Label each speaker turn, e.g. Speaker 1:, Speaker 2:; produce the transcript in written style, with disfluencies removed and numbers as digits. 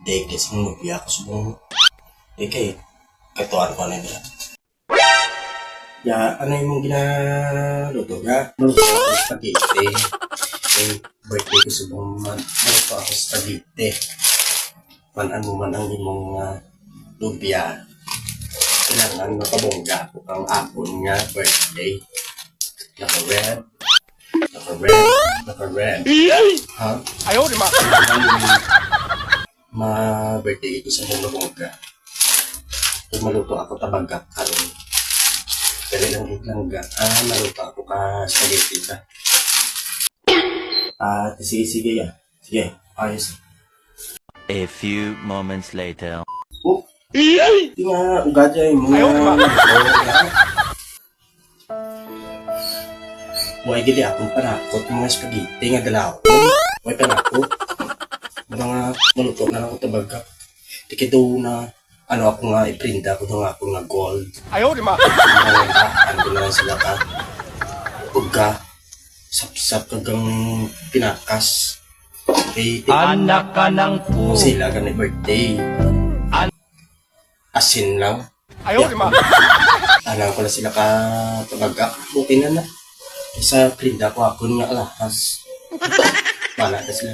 Speaker 1: birthday kasi nubya ako subong. Kay katuan ko na nila. Ya, ano yung ginaluto ga? Maluto ako spaghetti. Birthday ko subong maluto ako spaghetti. Manan mo man ang imong lubya. Kailangan makabongga ako ang apon nga birthday. Naka-red. Ha?
Speaker 2: Ayaw, di ma.
Speaker 1: Ma-birthday ko sa mong bongga. Kung maluto ako tabagak karon. Pero lang ga. Maluto ako ka spaghetti ka. Sige ya. Sige, ayos.
Speaker 3: A few moments later.
Speaker 1: Oh, di nga, ugadya yung mga...
Speaker 2: Ayaw, di ba?
Speaker 1: Huwag gili akong panakot mga spaghetti nga dalaw. Huwag panakot. Mga maluto na lang ko tabagak. Tikito na, ako nga, iprinda ko na ako nga gold.
Speaker 2: Ayaw, di ma.
Speaker 1: Ano ko na lang sila ka. Pagka, sap-sap kagang pinakas.
Speaker 3: Anak ka ng po.
Speaker 1: Sila ka na birthday. Asin lang.
Speaker 2: Ayaw, di ma.
Speaker 1: Alam ko na sila ka tabagak. Okay na na. Sa prinda ko ako nga alahas. Wala na sila.